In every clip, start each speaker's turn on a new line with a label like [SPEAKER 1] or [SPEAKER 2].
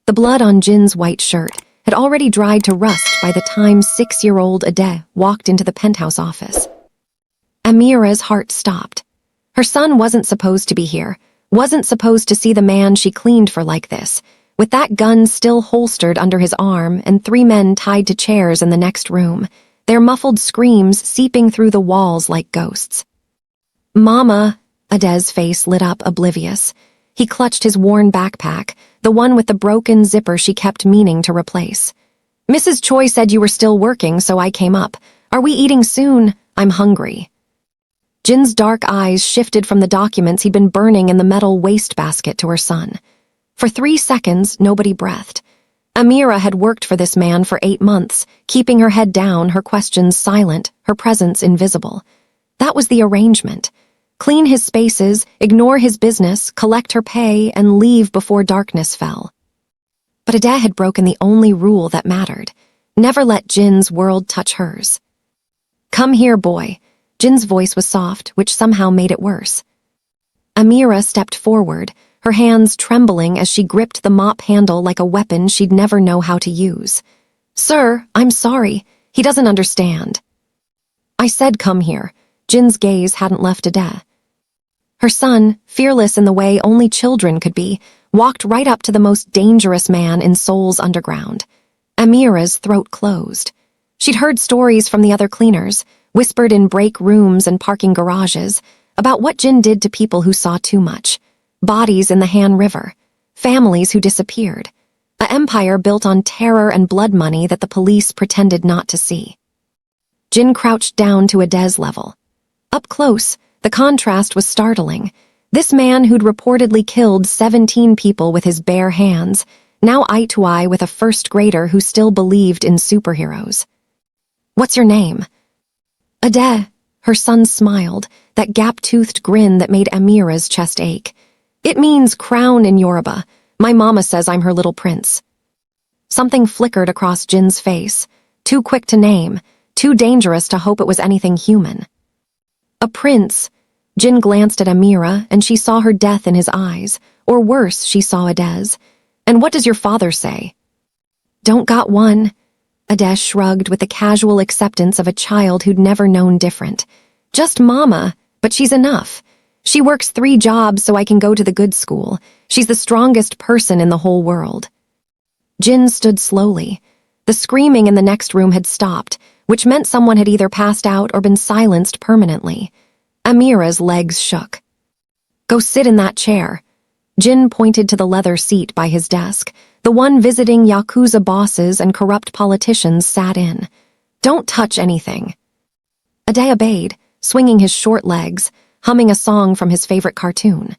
[SPEAKER 1] The blood on Jin's white shirt had already dried to rust by the time 6-year-old Ade walked into the penthouse office. Amira's heart stopped. Her son wasn't supposed to be here, wasn't supposed to see the man she cleaned for like this, with that gun still holstered under his arm and 3 men tied to chairs in the next room, their muffled screams seeping through the walls like ghosts. "Mama," Ade's face lit up oblivious. He clutched his worn backpack, the one with the broken zipper she kept meaning to replace. "Mrs. Choi said you were still working, so I came up. Are we eating soon? I'm hungry." Jin's dark eyes shifted from the documents he'd been burning in the metal wastebasket to her son. For 3 seconds, nobody breathed. Amira had worked for this man for 8 months, keeping her head down, her questions silent, her presence invisible. That was the arrangement. Clean his spaces, ignore his business, collect her pay, and leave before darkness fell. But Ade had broken the only rule that mattered. Never let Jin's world touch hers. "Come here, boy." Jin's voice was soft, which somehow made it worse. Amira stepped forward, her hands trembling as she gripped the mop handle like a weapon she'd never know how to use. "Sir, I'm sorry. He doesn't understand." "I said come here." Jin's gaze hadn't left Ade. Her son, fearless in the way only children could be, walked right up to the most dangerous man in Seoul's underground. Amira's throat closed. She'd heard stories from the other cleaners, whispered in break rooms and parking garages, about what Jin did to people who saw too much. Bodies in the Han River. Families who disappeared. An empire built on terror and blood money that the police pretended not to see. Jin crouched down to Ade's level. Up close, the contrast was startling. This man who'd reportedly killed 17 people with his bare hands, now eye to eye with a first grader who still believed in superheroes. "What's your name?" "Ade." Her son smiled, that gap-toothed grin that made Amira's chest ache. "It means crown in Yoruba. My mama says I'm her little prince." Something flickered across Jin's face. Too quick to name, too dangerous to hope it was anything human. "A prince." Jin glanced at Amira, and she saw her death in his eyes, or worse, she saw Ade's. "And what does your father say?" "Don't got one." Ade shrugged with the casual acceptance of a child who'd never known different. "Just mama, but she's enough. She works 3 jobs so I can go to the good school. She's the strongest person in the whole world." Jin stood slowly. The screaming in the next room had stopped, which meant someone had either passed out or been silenced permanently. Amira's legs shook. "Go sit in that chair." Jin pointed to the leather seat by his desk, the one visiting Yakuza bosses and corrupt politicians sat in. "Don't touch anything." Ade obeyed, swinging his short legs, humming a song from his favorite cartoon.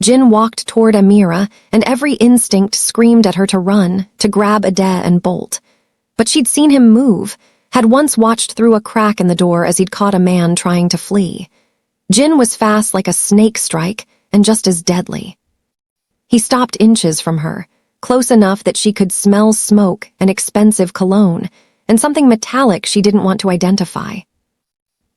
[SPEAKER 1] Jin walked toward Amira, and every instinct screamed at her to run, to grab Ade and bolt. But she'd seen him move, had once watched through a crack in the door as he'd caught a man trying to flee. Jin was fast like a snake strike, and just as deadly. He stopped inches from her, close enough that she could smell smoke and expensive cologne, and something metallic she didn't want to identify.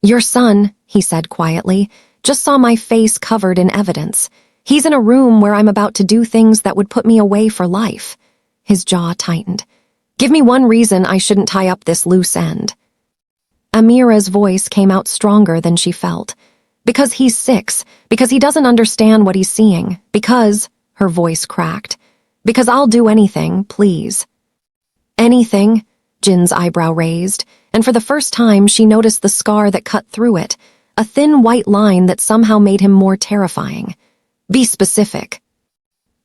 [SPEAKER 1] "Your son," he said quietly, "just saw my face covered in evidence. He's in a room where I'm about to do things that would put me away for life." His jaw tightened. "Give me one reason I shouldn't tie up this loose end." Amira's voice came out stronger than she felt. "Because he's 6, because he doesn't understand what he's seeing, because," her voice cracked, "because I'll do anything, please." "Anything?" Jin's eyebrow raised, and for the first time she noticed the scar that cut through it, a thin white line that somehow made him more terrifying. "Be specific."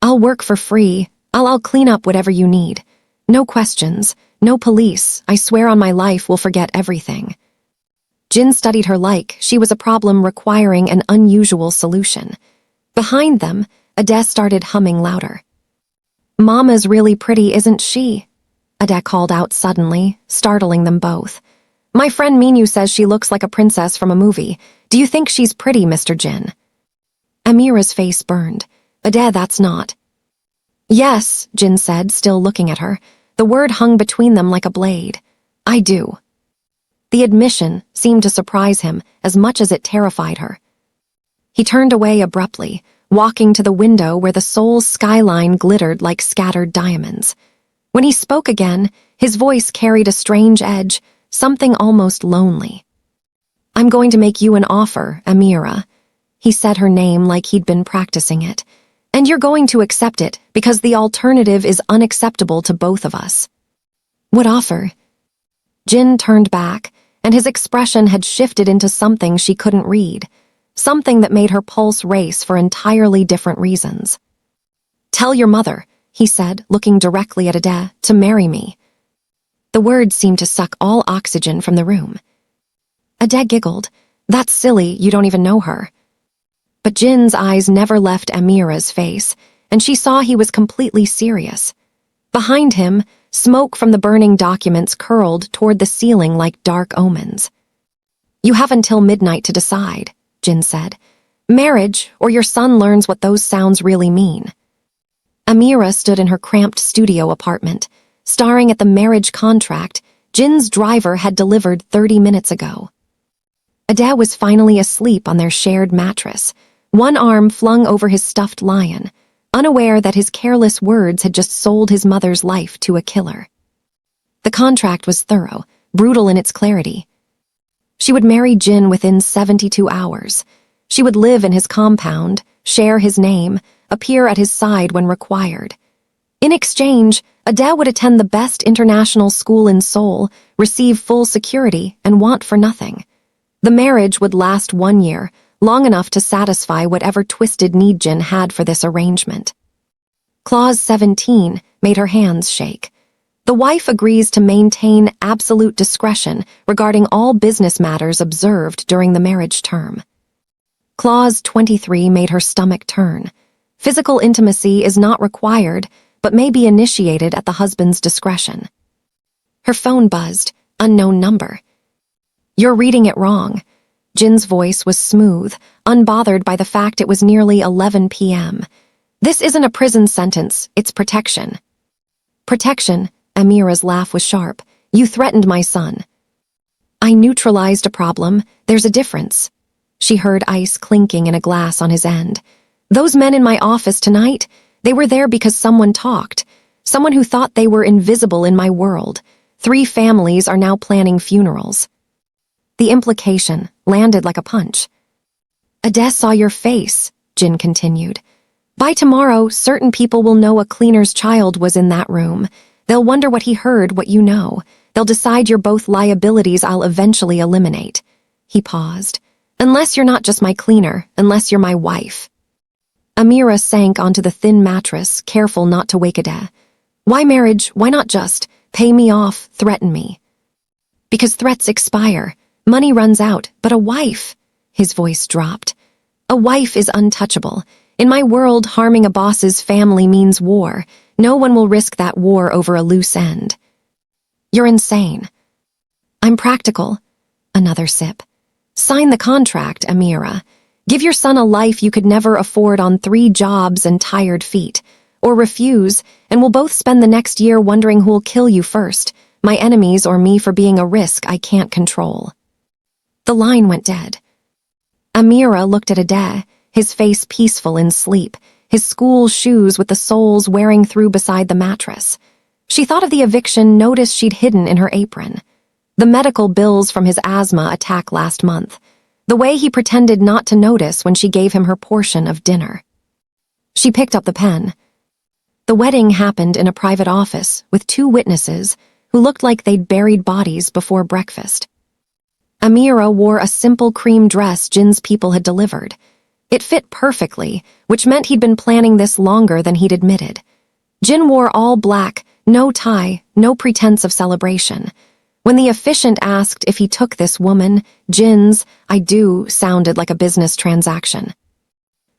[SPEAKER 1] "I'll work for free. I'll clean up whatever you need. No questions, no police. I swear on my life we'll forget everything." Jin studied her like she was a problem requiring an unusual solution. Behind them, Ade started humming louder. "Mama's really pretty, isn't she?" Ade called out suddenly, startling them both. "My friend Minu says she looks like a princess from a movie. Do you think she's pretty, Mr. Jin?" Amira's face burned. "Ade, that's not." "Yes," Jin said, still looking at her. The word hung between them like a blade. "I do." The admission seemed to surprise him as much as it terrified her. He turned away abruptly, walking to the window where the Seoul's skyline glittered like scattered diamonds. When he spoke again, his voice carried a strange edge, something almost lonely. "I'm going to make you an offer, Amira." He said her name like he'd been practicing it. "And you're going to accept it because the alternative is unacceptable to both of us." "What offer?" Jin turned back, and his expression had shifted into something she couldn't read, something that made her pulse race for entirely different reasons. "Tell your mother," he said, looking directly at Ade, "to marry me." The words seemed to suck all oxygen from the room. Ade giggled. "That's silly, you don't even know her." But Jin's eyes never left Amira's face, and she saw he was completely serious. Behind him, smoke from the burning documents curled toward the ceiling like dark omens. "You have until midnight to decide," Jin said. "Marriage, or your son learns what those sounds really mean." Amira stood in her cramped studio apartment, staring at the marriage contract Jin's driver had delivered 30 minutes ago. Ade was finally asleep on their shared mattress, one arm flung over his stuffed lion, unaware that his careless words had just sold his mother's life to a killer. The contract was thorough, brutal in its clarity. She would marry Jin within 72 hours. She would live in his compound, share his name, appear at his side when required. In exchange, Ade would attend the best international school in Seoul, receive full security, and want for nothing. The marriage would last 1 year, long enough to satisfy whatever twisted need Jin had for this arrangement. Clause 17 made her hands shake. The wife agrees to maintain absolute discretion regarding all business matters observed during the marriage term. Clause 23 made her stomach turn. Physical intimacy is not required, but may be initiated at the husband's discretion. Her phone buzzed, unknown number. "You're reading it wrong." Jin's voice was smooth, unbothered by the fact it was nearly 11 p.m. "This isn't a prison sentence, it's protection." "Protection?" Amira's laugh was sharp. "You threatened my son." "I neutralized a problem. There's a difference." She heard ice clinking in a glass on his end. "Those men in my office tonight, they were there because someone talked. Someone who thought they were invisible in my world. 3 families are now planning funerals." The implication landed like a punch. "Ade saw your face," Jin continued. "By tomorrow, certain people will know a cleaner's child was in that room. They'll wonder what he heard, what you know. They'll decide you're both liabilities I'll eventually eliminate." He paused. "Unless you're not just my cleaner, unless you're my wife." Amira sank onto the thin mattress, careful not to wake Ade. "Why marriage? Why not just pay me off, threaten me?" "Because threats expire. Money runs out, but a wife," his voice dropped. "A wife is untouchable. In my world, harming a boss's family means war. No one will risk that war over a loose end." "You're insane." "I'm practical." Another sip. "Sign the contract, Amira. Give your son a life you could never afford on 3 jobs and tired feet. Or refuse, and we'll both spend the next year wondering who'll kill you first, my enemies or me for being a risk I can't control." The line went dead. Amira looked at Ade, his face peaceful in sleep, his school shoes with the soles wearing through beside the mattress. She thought of the eviction notice she'd hidden in her apron, the medical bills from his asthma attack last month, the way he pretended not to notice when she gave him her portion of dinner. She picked up the pen. The wedding happened in a private office with 2 witnesses who looked like they'd buried bodies before breakfast. Amira wore a simple cream dress Jin's people had delivered. It fit perfectly, which meant he'd been planning this longer than he'd admitted. Jin wore all black, no tie, no pretense of celebration. When the officiant asked if he took this woman, Jin's "I do" sounded like a business transaction.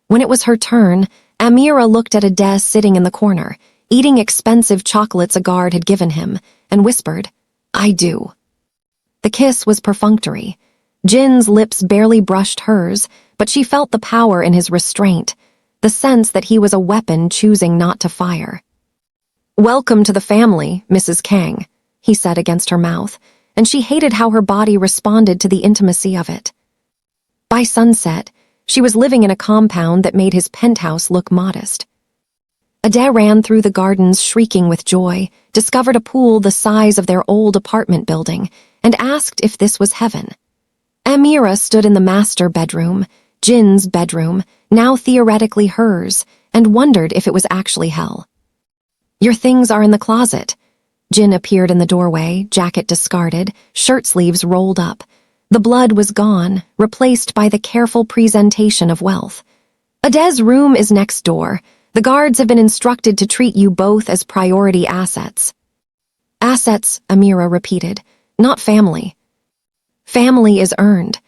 [SPEAKER 1] When it was her turn, Amira looked at Ade sitting in the corner, eating expensive chocolates a guard had given him, and whispered, "I do." The kiss was perfunctory. Jin's lips barely brushed hers, but she felt the power in his restraint, the sense that he was a weapon choosing not to fire. "Welcome to the family, Mrs. Kang," he said against her mouth, and she hated how her body responded to the intimacy of it. By sunset, She was living in a compound that made his penthouse look modest. Ade ran through the gardens shrieking with joy, discovered a pool the size of their old apartment building, and asked if this was heaven. Amira stood in the master bedroom, Jin's bedroom, now theoretically hers, and wondered if it was actually hell. "Your things are in the closet." Jin appeared in the doorway, jacket discarded, shirt sleeves rolled up. The blood was gone, replaced by the careful presentation of wealth. "Ade's room is next door. The guards have been instructed to treat you both as priority assets." "Assets," Amira repeated, "not family." "Family is earned."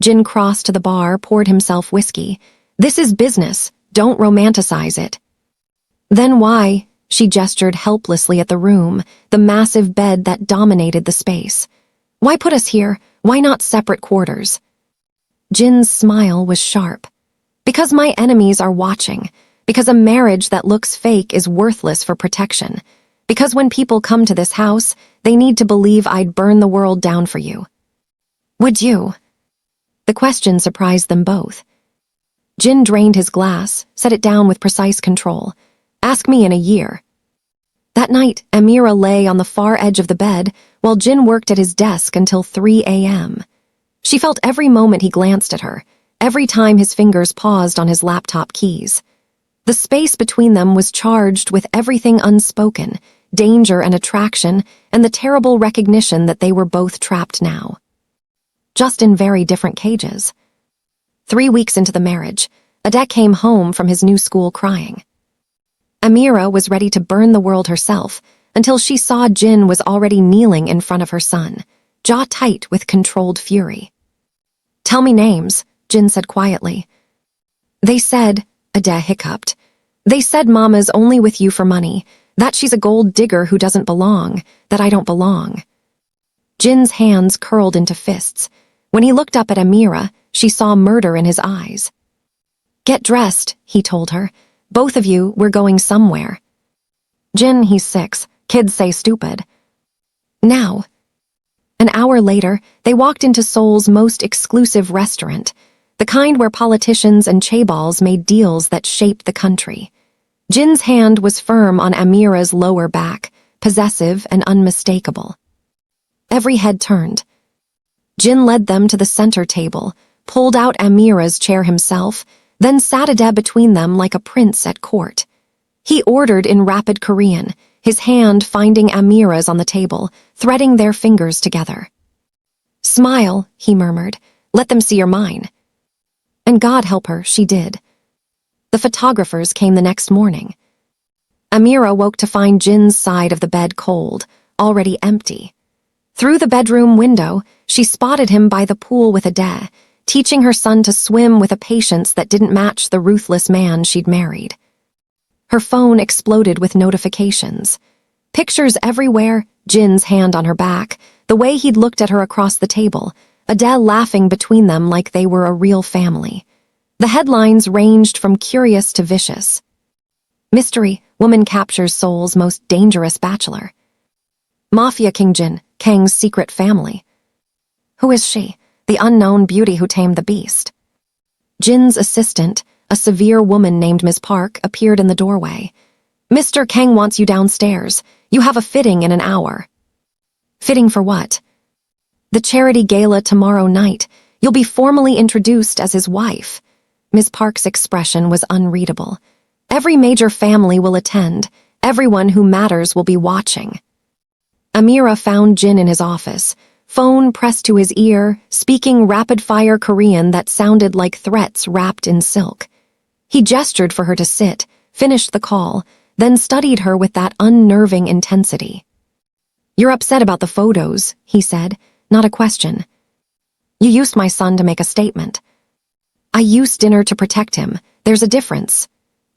[SPEAKER 1] Jin crossed to the bar, poured himself whiskey. "This is business. Don't romanticize it." "Then why?" She gestured helplessly at the room, the massive bed that dominated the space. "Why put us here? Why not separate quarters?" Jin's smile was sharp. "Because my enemies are watching. Because a marriage that looks fake is worthless for protection. Because when people come to this house, they need to believe I'd burn the world down for you." "Would you?" The question surprised them both. Jin drained his glass, set it down with precise control. "Ask me in a year." That night, Amira lay on the far edge of the bed while Jin worked at his desk until 3 a.m. She felt every moment he glanced at her, every time his fingers paused on his laptop keys. The space between them was charged with everything unspoken, danger and attraction, and the terrible recognition that they were both trapped now. Just in very different cages. 3 weeks into the marriage, Ade came home from his new school crying. Amira was ready to burn the world herself until she saw Jin was already kneeling in front of her son, jaw tight with controlled fury. "Tell me names," Jin said quietly. "They said," Ade hiccuped, "they said Mama's only with you for money, that she's a gold digger who doesn't belong, that I don't belong." Jin's hands curled into fists. When he looked up at Amira, she saw murder in his eyes. "Get dressed," he told her. "Both of you, we're going somewhere." "Jin, he's 6. Kids say stupid." "Now." An hour later, they walked into Seoul's most exclusive restaurant, the kind where politicians and chaebols made deals that shaped the country. Jin's hand was firm on Amira's lower back, possessive and unmistakable. Every head turned. Jin led them to the center table, pulled out Amira's chair himself, then sat Ade between them like a prince at court. He ordered in rapid Korean, his hand finding Amira's on the table, threading their fingers together. "Smile," he murmured. "Let them see you're mine." And God help her, she did. The photographers came the next morning. Amira woke to find Jin's side of the bed cold, already empty. Through the bedroom window, she spotted him by the pool with Ade, teaching her son to swim with a patience that didn't match the ruthless man she'd married. Her phone exploded with notifications. Pictures everywhere, Jin's hand on her back, the way he'd looked at her across the table, Ade laughing between them like they were a real family. The headlines ranged from curious to vicious. Mystery, woman captures Seoul's most dangerous bachelor. Mafia King Jin, Kang's secret family. Who is she? The unknown beauty who tamed the beast. Jin's assistant, a severe woman named Ms. Park, appeared in the doorway. "Mr. Kang wants you downstairs. You have a fitting in an hour." "Fitting for what?" "The charity gala tomorrow night. You'll be formally introduced as his wife." Ms. Park's expression was unreadable. "Every major family will attend. Everyone who matters will be watching." Amira found Jin in his office, phone pressed to his ear, speaking rapid-fire Korean that sounded like threats wrapped in silk. He gestured for her to sit, finished the call, then studied her with that unnerving intensity. "You're upset about the photos," he said, not a question. "You used my son to make a statement." "I used dinner to protect him. There's a difference."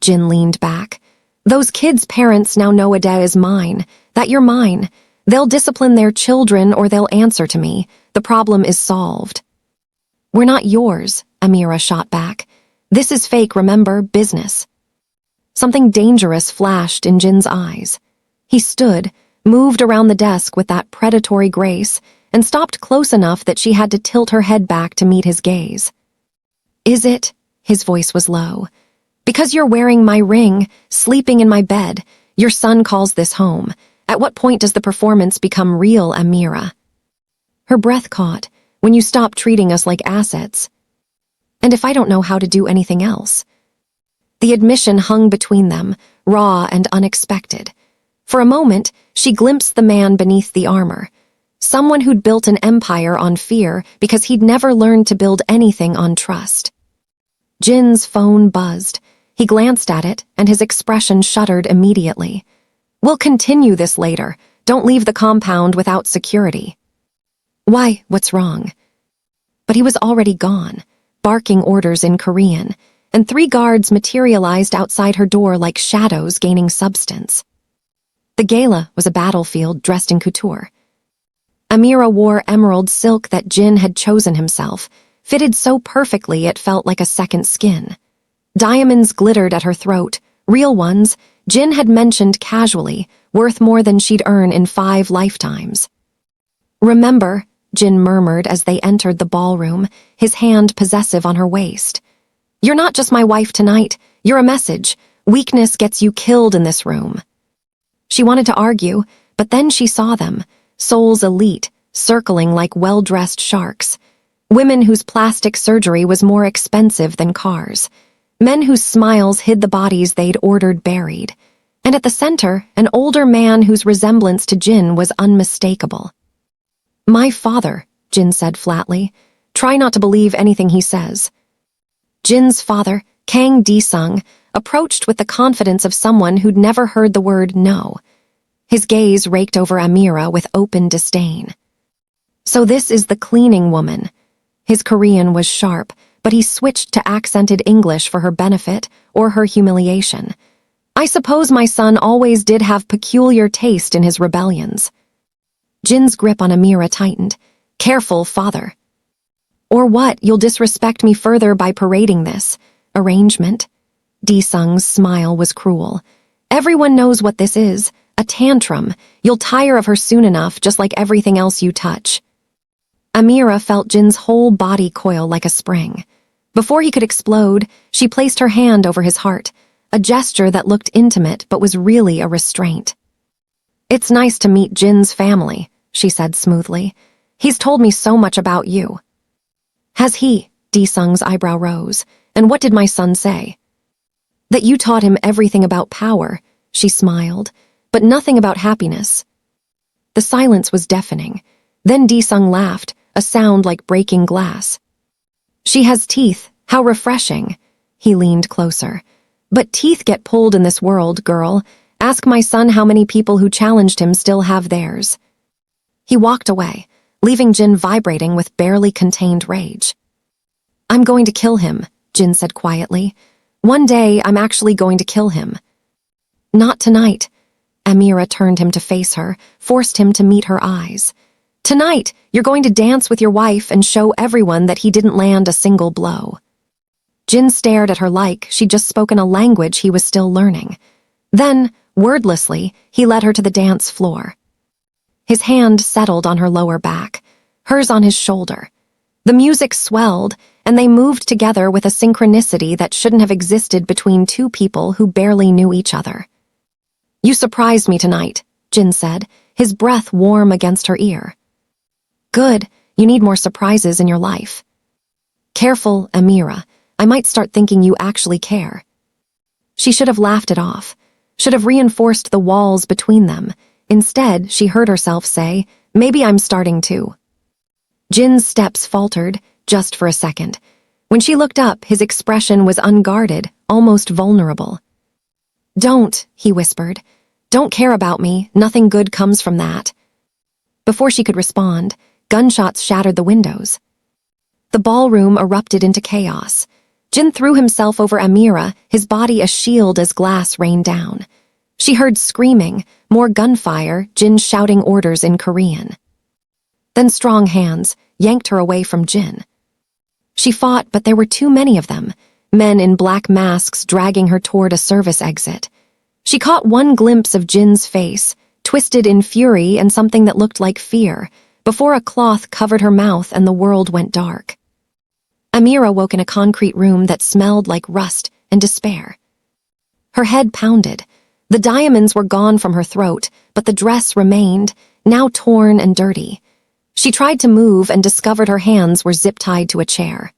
[SPEAKER 1] Jin leaned back. "Those kids' parents now know Ade is mine, that you're mine. They'll discipline their children or they'll answer to me. The problem is solved." "We're not yours," Amira shot back. "This is fake, remember, business." Something dangerous flashed in Jin's eyes. He stood, moved around the desk with that predatory grace, and stopped close enough that she had to tilt her head back to meet his gaze. "Is it?" His voice was low. "Because you're wearing my ring, sleeping in my bed. Your son calls this home. At what point does the performance become real, Amira?" Her breath caught. "When you stop treating us like assets. And if I don't know how to do anything else?" The admission hung between them, raw and unexpected. For a moment, she glimpsed the man beneath the armor. Someone who'd built an empire on fear because he'd never learned to build anything on trust. Jin's phone buzzed. He glanced at it, and his expression shuddered immediately. "We'll continue this later. Don't leave the compound without security." "Why, what's wrong?" But he was already gone, barking orders in Korean, and 3 guards materialized outside her door like shadows gaining substance. The gala was a battlefield dressed in couture. Amira wore emerald silk that Jin had chosen himself, fitted so perfectly it felt like a second skin. Diamonds glittered at her throat, real ones, Jin had mentioned casually, worth more than she'd earn in 5 lifetimes. "Remember," Jin murmured as they entered the ballroom, his hand possessive on her waist. "You're not just my wife tonight, you're a message. Weakness gets you killed in this room." She wanted to argue, but then she saw them, Seoul's elite, circling like well-dressed sharks. Women whose plastic surgery was more expensive than cars. Men whose smiles hid the bodies they'd ordered buried. And at the center, an older man whose resemblance to Jin was unmistakable. "My father," Jin said flatly. "Try not to believe anything he says." Jin's father, Kang Di-sung, approached with the confidence of someone who'd never heard the word no. His gaze raked over Amira with open disdain. "So this is the cleaning woman." His Korean was sharp, but he switched to accented English for her benefit or her humiliation. "I suppose my son always did have peculiar taste in his rebellions." Jin's grip on Amira tightened. "Careful, father. Or what, you'll disrespect me further by parading this arrangement?" Di-sung's smile was cruel. "Everyone knows what this is, a tantrum. You'll tire of her soon enough, just like everything else you touch." Amira felt Jin's whole body coil like a spring. Before he could explode, she placed her hand over his heart, a gesture that looked intimate but was really a restraint. "It's nice to meet Jin's family," she said smoothly. "He's told me so much about you." "Has he?" Di-sung's eyebrow rose. "And what did my son say?" "That you taught him everything about power," she smiled, "but nothing about happiness." The silence was deafening. Then Di-sung laughed, a sound like breaking glass. "She has teeth, how refreshing." He leaned closer. "But teeth get pulled in this world, girl. Ask my son how many people who challenged him still have theirs." He walked away, leaving Jin vibrating with barely contained rage. "I'm going to kill him," Jin said quietly. "One day I'm actually going to kill him." "Not tonight." Amira turned him to face her, forced him to meet her eyes. "Tonight, you're going to dance with your wife and show everyone that he didn't land a single blow." Jin stared at her like she'd just spoken a language he was still learning. Then, wordlessly, he led her to the dance floor. His hand settled on her lower back, hers on his shoulder. The music swelled, and they moved together with a synchronicity that shouldn't have existed between 2 people who barely knew each other. "You surprised me tonight," Jin said, his breath warm against her ear. "Good, you need more surprises in your life." "Careful, Amira. I might start thinking you actually care." She should have laughed it off, should have reinforced the walls between them. Instead, she heard herself say, "Maybe I'm starting to." Jin's steps faltered, just for a second. When she looked up, his expression was unguarded, almost vulnerable. "Don't," he whispered. "Don't care about me, nothing good comes from that." Before she could respond, gunshots shattered the windows. The ballroom erupted into chaos. Jin threw himself over Amira, his body a shield as glass rained down. She heard screaming, more gunfire, Jin shouting orders in Korean. Then strong hands yanked her away from Jin. She fought, but there were too many of them, men in black masks dragging her toward a service exit. She caught one glimpse of Jin's face, twisted in fury and something that looked like fear, before a cloth covered her mouth and the world went dark. Amira woke in a concrete room that smelled like rust and despair. Her head pounded. The diamonds were gone from her throat, but the dress remained, now torn and dirty. She tried to move and discovered her hands were zip-tied to a chair.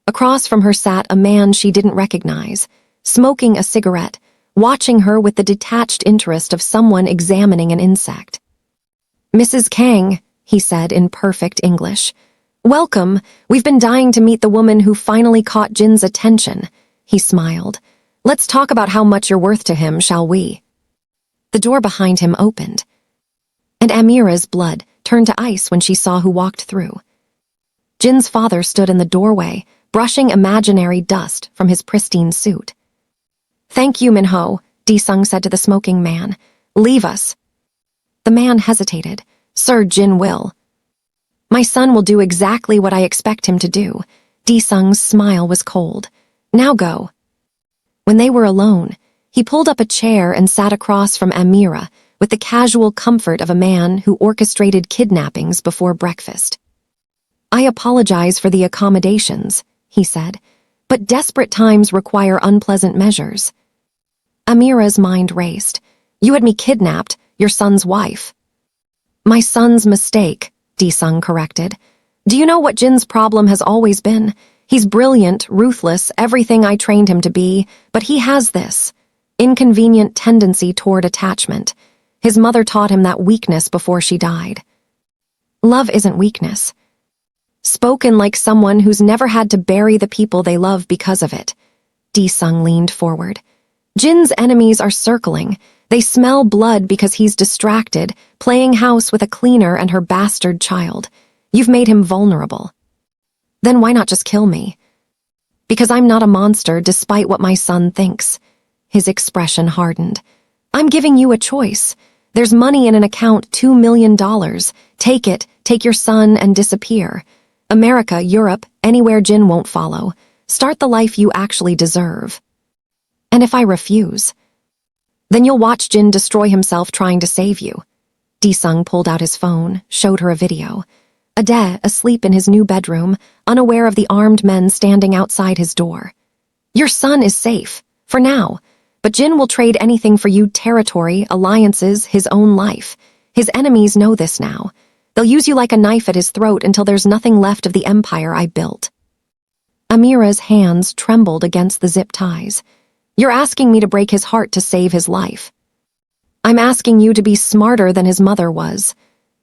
[SPEAKER 1] Across from her sat a man she didn't recognize, smoking a cigarette, watching her with the detached interest of someone examining an insect. "Mrs. Kang," he said in perfect English. "Welcome. We've been dying to meet the woman who finally caught Jin's attention." He smiled. "Let's talk about how much you're worth to him, shall we?" The door behind him opened, and Amira's blood turned to ice when she saw who walked through. Jin's father stood in the doorway, brushing imaginary dust from his pristine suit. "Thank you, Minho," Sung said to the smoking man. "Leave us." The man hesitated. "Sir, Jin will." "My son will do exactly what I expect him to do." Sung's smile was cold. "Now go." When they were alone, he pulled up a chair and sat across from Amira with the casual comfort of a man who orchestrated kidnappings before breakfast. "I apologize for the accommodations," he said, "but desperate times require unpleasant measures." Amira's mind raced. "You had me kidnapped, your son's wife." "My son's mistake," Sung corrected. "Do you know what Jin's problem has always been? He's brilliant, ruthless, everything I trained him to be, but he has this inconvenient tendency toward attachment. His mother taught him that weakness before she died." "Love isn't weakness." Spoken like someone who's never had to bury the people they love because of it. Sung leaned forward. "Jin's enemies are circling. They smell blood because he's distracted, playing house with a cleaner and her bastard child. You've made him vulnerable. Then why not just kill me?" "Because I'm not a monster despite what my son thinks." His expression hardened. "I'm giving you a choice. There's money in an account, $2 million. Take it, take your son, and disappear. America, Europe, anywhere Jin won't follow. Start the life you actually deserve. And if I refuse, then you'll watch Jin destroy himself trying to save you." Sung pulled out his phone, showed her a video. Ade, asleep in his new bedroom, unaware of the armed men standing outside his door. "Your son is safe, for now, but Jin will trade anything for you: territory, alliances, his own life. His enemies know this now. They'll use you like a knife at his throat until there's nothing left of the empire I built." Amira's hands trembled against the zip ties. "You're asking me to break his heart to save his life." "I'm asking you to be smarter than his mother was."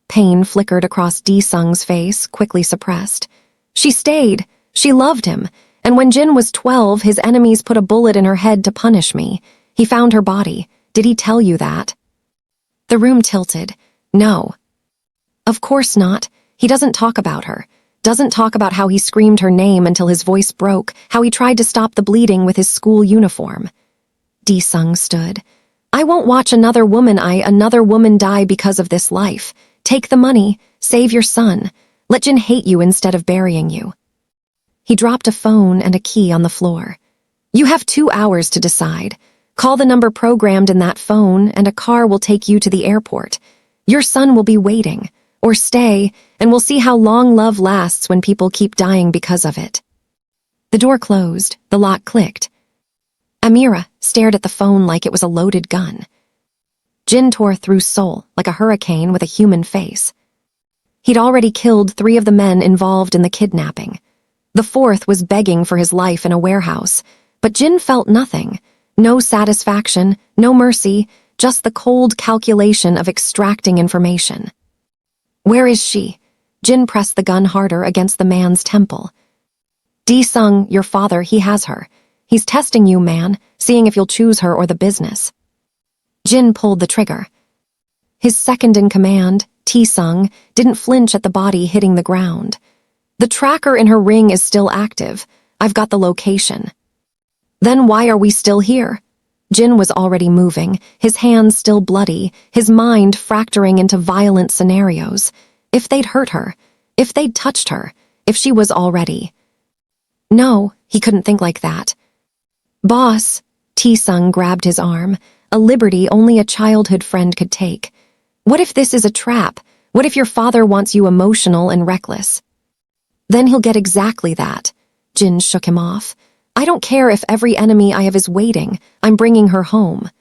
[SPEAKER 1] Pain flickered across Sung's face, quickly suppressed. "She stayed. She loved him. And when Jin was 12, his enemies put a bullet in her head to punish me. He found her body. Did he tell you that?" The room tilted. "No. Of course not. He doesn't talk about her. Doesn't talk about how he screamed her name until his voice broke, how he tried to stop the bleeding with his school uniform." Sung stood. "I won't watch another woman die because of this life. Take the money, save your son. Let Jin hate you instead of burying you." He dropped a phone and a key on the floor. "You have 2 hours to decide. Call the number programmed in that phone and a car will take you to the airport. Your son will be waiting. Or stay, and we'll see how long love lasts when people keep dying because of it." The door closed, the lock clicked. Amira stared at the phone like it was a loaded gun. Jin tore through Seoul like a hurricane with a human face. He'd already killed 3 of the men involved in the kidnapping. The 4th was begging for his life in a warehouse, but Jin felt nothing. No satisfaction, no mercy, just the cold calculation of extracting information. "Where is she?" Jin pressed the gun harder against the man's temple. "Sung, your father, he has her. He's testing you, man, seeing if you'll choose her or the business." Jin pulled the trigger. His second-in-command, Sung, didn't flinch at the body hitting the ground. "The tracker in her ring is still active. I've got the location." "Then why are we still here?" Jin was already moving, his hands still bloody, his mind fracturing into violent scenarios. If they'd hurt her, if they'd touched her, if she was already. No, he couldn't think like that. "Boss," Sung grabbed his arm, a liberty only a childhood friend could take. "What if this is a trap? What if your father wants you emotional and reckless?" "Then he'll get exactly that." Jin shook him off. I don't care if every enemy I have is waiting. I'm bringing her home.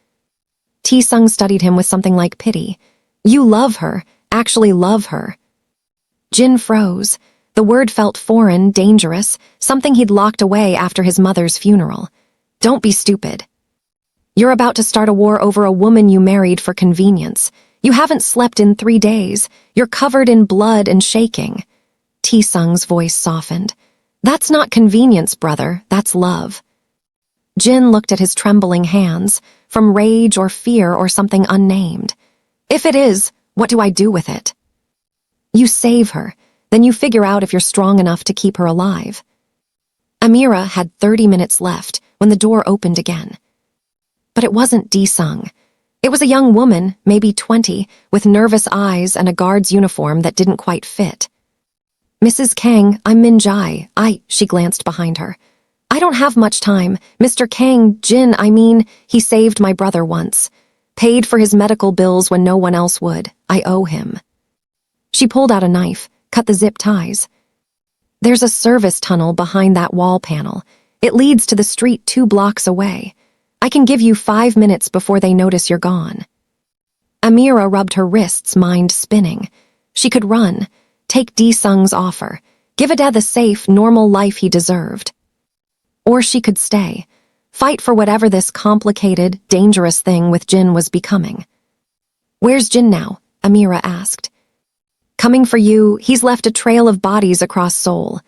[SPEAKER 1] Taesung studied him with something like pity. You love her, actually love her. Jin froze. The word felt foreign, dangerous, something he'd locked away after his mother's funeral. Don't be stupid. You're about to start a war over a woman you married for convenience. You haven't slept in 3 days. You're covered in blood and shaking. Taesung's voice softened. That's not convenience, brother. That's love. Jin looked at his trembling hands, from rage or fear or something unnamed. If it is, what do I do with it? You save her. Then you figure out if you're strong enough to keep her alive. Amira had 30 minutes left when the door opened again. But it wasn't Taesung. It was a young woman, maybe 20, with nervous eyes and a guard's uniform that didn't quite fit. Mrs. Kang, I'm Min-jae. She glanced behind her. I don't have much time. Mr. Kang, he saved my brother once. Paid for his medical bills when no one else would. I owe him. She pulled out a knife, cut the zip ties. There's a service tunnel behind that wall panel. It leads to the street 2 blocks away. I can give you 5 minutes before they notice you're gone. Amira rubbed her wrists, mind spinning. She could run, take Taesung's offer, give Ade the safe, normal life he deserved. Or she could stay, fight for whatever this complicated, dangerous thing with Jin was becoming. Where's Jin now? Amira asked. Coming for you, he's left a trail of bodies across Seoul.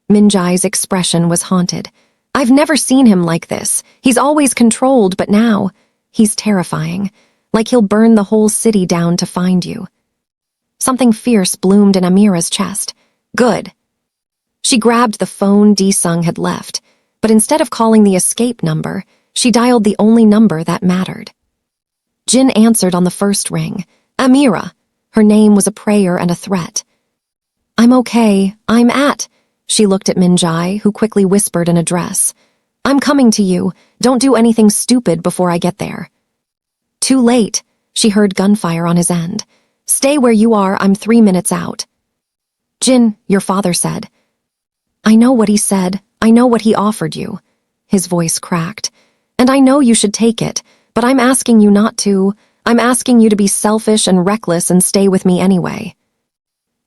[SPEAKER 1] Min-jae's expression was haunted. I've never seen him like this. He's always controlled, but now, he's terrifying. Like he'll burn the whole city down to find you. Something fierce bloomed in Amira's chest. Good. She grabbed the phone Taesung had left, but instead of calling the escape number, she dialed the only number that mattered. Jin answered on the first ring. Amira. Her name was a prayer and a threat. I'm okay. She looked at Min-jae, who quickly whispered an address. I'm coming to you. Don't do anything stupid before I get there. Too late. She heard gunfire on his end. Stay where you are. I'm 3 minutes out. Jin, your father said. I know what he said. I know what he offered you. His voice cracked. And I know you should take it, but I'm asking you not to. I'm asking you to be selfish and reckless and stay with me anyway.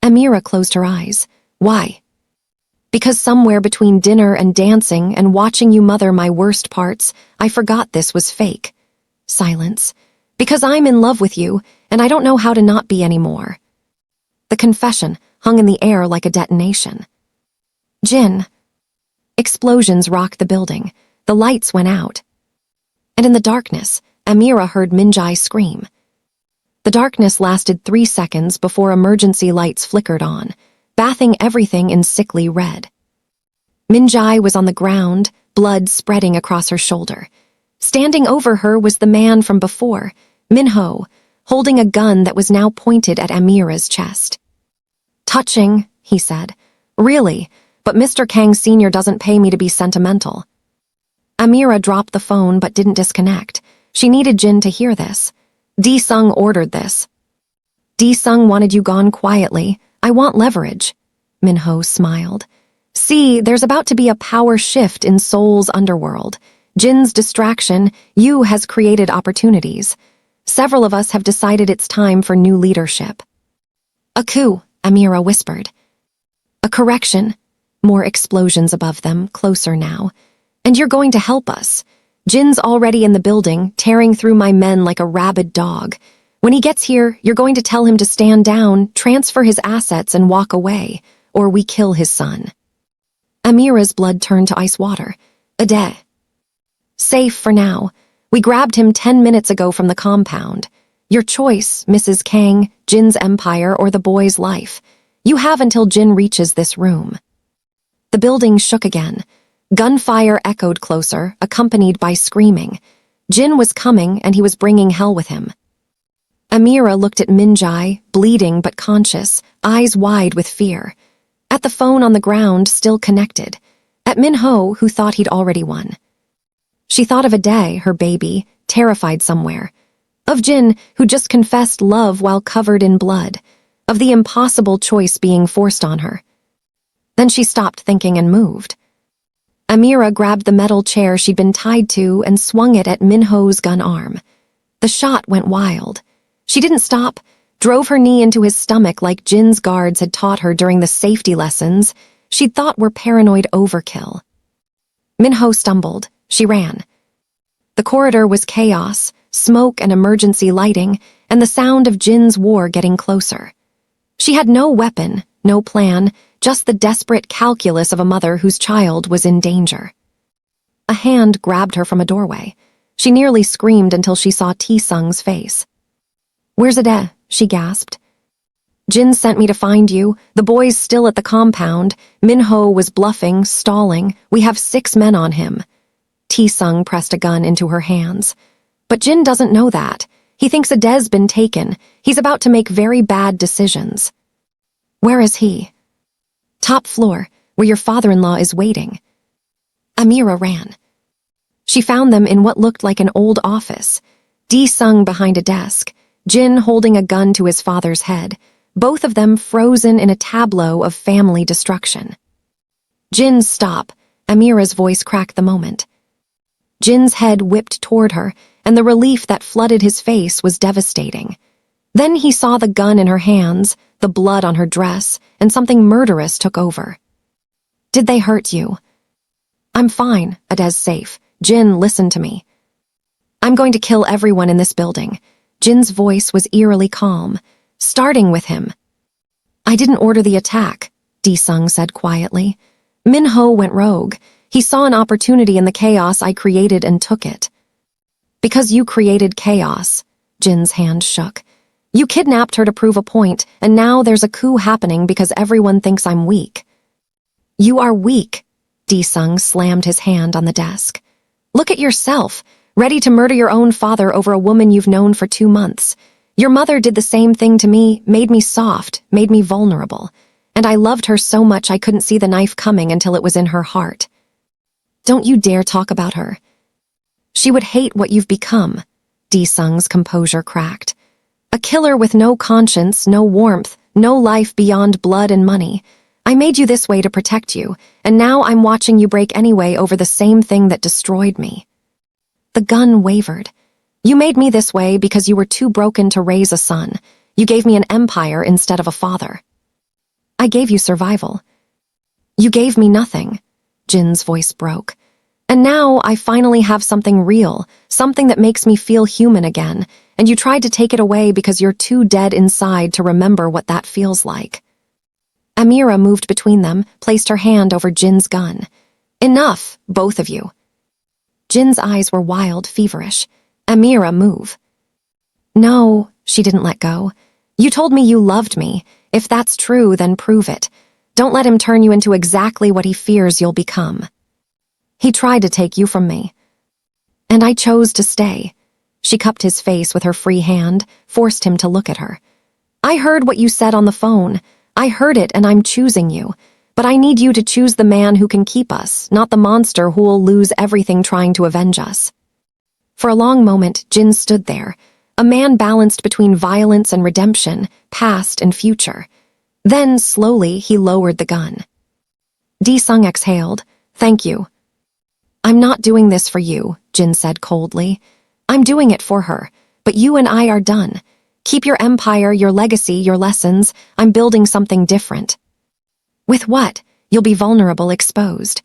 [SPEAKER 1] Amira closed her eyes. Why? Because somewhere between dinner and dancing and watching you mother my worst parts, I forgot this was fake. Silence. Because I'm in love with you, and I don't know how to not be anymore. The confession hung in the air like a detonation. Jin. Explosions rocked the building. The lights went out. And in the darkness, Amira heard Min-jae scream. The darkness lasted 3 seconds before emergency lights flickered on, bathing everything in sickly red. Min-jae was on the ground, blood spreading across her shoulder. Standing over her was the man from before, Min-ho, holding a gun that was now pointed at Amira's chest. Touching, he said. Really, but Mr. Kang Sr. doesn't pay me to be sentimental. Amira dropped the phone but didn't disconnect. She needed Jin to hear this. Taesung ordered this. Taesung wanted you gone quietly. I want leverage. Min-ho smiled. See, there's about to be a power shift in Seoul's underworld. Jin's distraction, you has created opportunities. Several of us have decided it's time for new leadership. A coup, Amira whispered. A correction. More explosions above them, closer now. And you're going to help us. Jin's already in the building, tearing through my men like a rabid dog. When he gets here, you're going to tell him to stand down, transfer his assets, and walk away, or we kill his son. Amira's blood turned to ice water. Ade. Safe for now. We grabbed him 10 minutes ago from the compound. Your choice, Mrs. Kang, Jin's empire, or the boy's life. You have until Jin reaches this room. The building shook again. Gunfire echoed closer, accompanied by screaming. Jin was coming, and he was bringing hell with him. Amira looked at Min-jae, bleeding but conscious, eyes wide with fear. At the phone on the ground, still connected. At Min-ho, who thought he'd already won. She thought of Ade, her baby, terrified somewhere. Of Jin, who just confessed love while covered in blood. Of the impossible choice being forced on her. Then she stopped thinking and moved. Amira grabbed the metal chair she'd been tied to and swung it at Minho's gun arm. The shot went wild. She didn't stop, drove her knee into his stomach like Jin's guards had taught her during the safety lessons she'd thought were paranoid overkill. Minho stumbled. She ran. The corridor was chaos, smoke and emergency lighting, and the sound of Jin's war getting closer. She had no weapon, no plan, just the desperate calculus of a mother whose child was in danger. A hand grabbed her from a doorway. She nearly screamed until she saw T-Sung's face. "Where's Ade?" she gasped. "Jin sent me to find you. The boy's still at the compound. Minho was bluffing, stalling. We have 6 men on him." T-Sung pressed a gun into her hands. "But Jin doesn't know that. He thinks Ade's been taken. He's about to make very bad decisions." "Where is he?" "Top floor, where your father-in-law is waiting." Amira ran. She found them in what looked like an old office. D-Sung behind a desk, Jin holding a gun to his father's head, both of them frozen in a tableau of family destruction. "Jin, stop," Amira's voice cracked the moment. Jin's head whipped toward her, and the relief that flooded his face was devastating. Then he saw the gun in her hands, the blood on her dress, and something murderous took over. "Did they hurt you?" "I'm fine. Ade's safe. Jin, listen to me. I'm going to kill everyone in this building." Jin's voice was eerily calm, starting with him. "I didn't order the attack," D-Sung said quietly. "Minho went rogue. He saw an opportunity in the chaos I created and took it." "Because you created chaos," Jin's hand shook. "You kidnapped her to prove a point, and now there's a coup happening because everyone thinks I'm weak." "You are weak," D-Sung slammed his hand on the desk. "Look at yourself, ready to murder your own father over a woman you've known for 2 months. Your mother did the same thing to me, made me soft, made me vulnerable. And I loved her so much I couldn't see the knife coming until it was in her heart. Don't you dare talk about her. She would hate what you've become." D-Sung's composure cracked. "A killer with no conscience, no warmth, no life beyond blood and money. I made you this way to protect you, and now I'm watching you break anyway over the same thing that destroyed me." The gun wavered. "You made me this way because you were too broken to raise a son. You gave me an empire instead of a father." "I gave you survival." "You gave me nothing." Jin's voice broke. "And now I finally have something real, something that makes me feel human again, and you tried to take it away because you're too dead inside to remember what that feels like." Amira moved between them, placed her hand over Jin's gun. "Enough, both of you." Jin's eyes were wild, feverish. "Amira, move." "No," she didn't let go. "You told me you loved me. If that's true, then prove it. Don't let him turn you into exactly what he fears you'll become. He tried to take you from me. And I chose to stay." She cupped his face with her free hand, forced him to look at her. "I heard what you said on the phone. I heard it, and I'm choosing you. But I need you to choose the man who can keep us, not the monster who'll lose everything trying to avenge us." For a long moment, Jin stood there, a man balanced between violence and redemption, past and future. Then, slowly, he lowered the gun. D-Sung exhaled. "Thank you." "I'm not doing this for you," Jin said coldly. "I'm doing it for her, but you and I are done. Keep your empire, your legacy, your lessons. I'm building something different." "With what? You'll be vulnerable, exposed."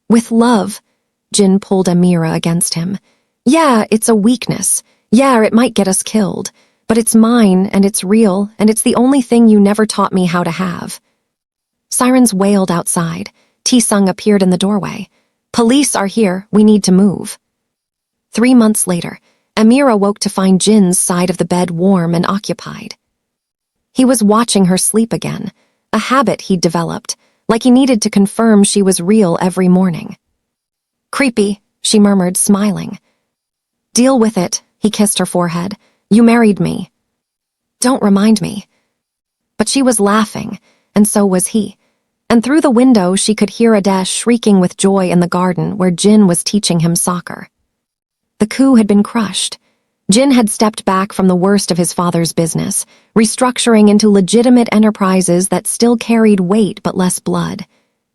[SPEAKER 1] "With love." Jin pulled Amira against him. "Yeah, it's a weakness. Yeah, it might get us killed. But it's mine, and it's real, and it's the only thing you never taught me how to have." Sirens wailed outside. T-Sung appeared in the doorway. "Police are here. We need to move." 3 months later, Amira woke to find Jin's side of the bed warm and occupied. He was watching her sleep again, a habit he'd developed, like he needed to confirm she was real every morning. "Creepy," she murmured, smiling. "Deal with it," he kissed her forehead. "You married me." "Don't remind me." But she was laughing, and so was he. And through the window she could hear Ade shrieking with joy in the garden where Jin was teaching him soccer. The coup had been crushed. Jin had stepped back from the worst of his father's business, restructuring into legitimate enterprises that still carried weight but less blood.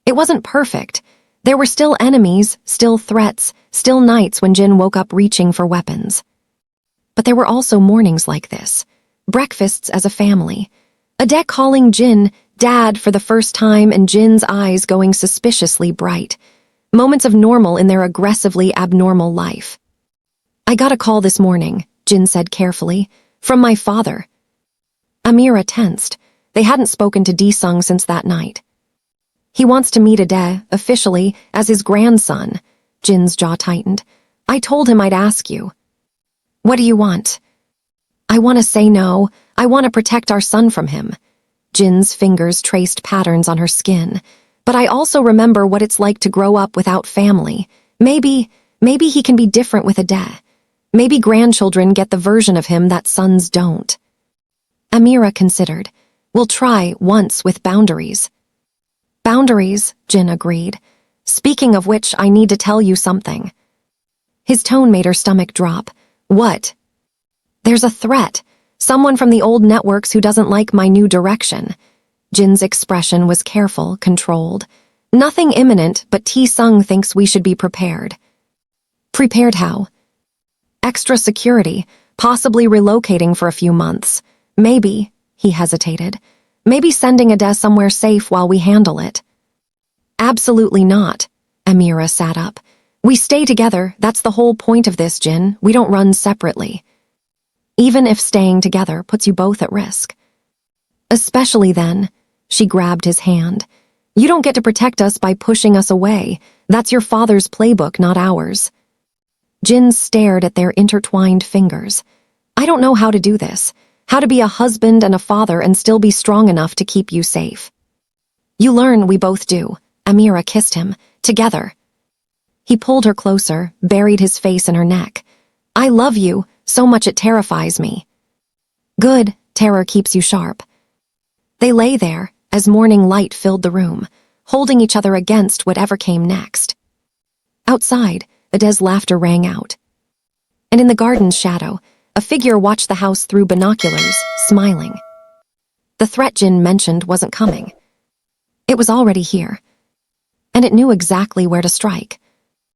[SPEAKER 1] It wasn't perfect. There were still enemies, still threats, still nights when Jin woke up reaching for weapons. But there were also mornings like this, breakfasts as a family, Ade calling Jin Dad for the first time and Jin's eyes going suspiciously bright, moments of normal in their aggressively abnormal life. I got a call this morning, Jin said carefully, from my father. Amira tensed. They hadn't spoken to Disung since that night. He wants to meet Ade, officially, as his grandson. Jin's jaw tightened. I told him I'd ask you. What do you want? I want to say no. I want to protect our son from him. Jin's fingers traced patterns on her skin. But I also remember what it's like to grow up without family. Maybe he can be different with Ade. Maybe grandchildren get the version of him that sons don't. Amira considered. We'll try once with boundaries. Boundaries, Jin agreed. Speaking of which, I need to tell you something. His tone made her stomach drop. What? There's a threat. Someone from the old networks who doesn't like my new direction. Jin's expression was careful, controlled. Nothing imminent, but T-Sung thinks we should be prepared. Prepared how? Extra security, possibly relocating for a few months. Maybe, he hesitated, maybe sending Ade somewhere safe while we handle it. Absolutely not. Amira sat up. We stay together, that's the whole point of this, Jin. We don't run separately. Even if staying together puts you both at risk. Especially then, she grabbed his hand. You don't get to protect us by pushing us away. That's your father's playbook, not ours. Jin stared at their intertwined fingers. I don't know how to do this. How to be a husband and a father and still be strong enough to keep you safe. You learn, we both do. Amira kissed him. Together. He pulled her closer, buried his face in her neck. I love you, so much it terrifies me. Good, terror keeps you sharp. They lay there, as morning light filled the room, holding each other against whatever came next. Outside, Ade's laughter rang out. And in the garden's shadow, a figure watched the house through binoculars, smiling. The threat Jin mentioned wasn't coming. It was already here. And it knew exactly where to strike.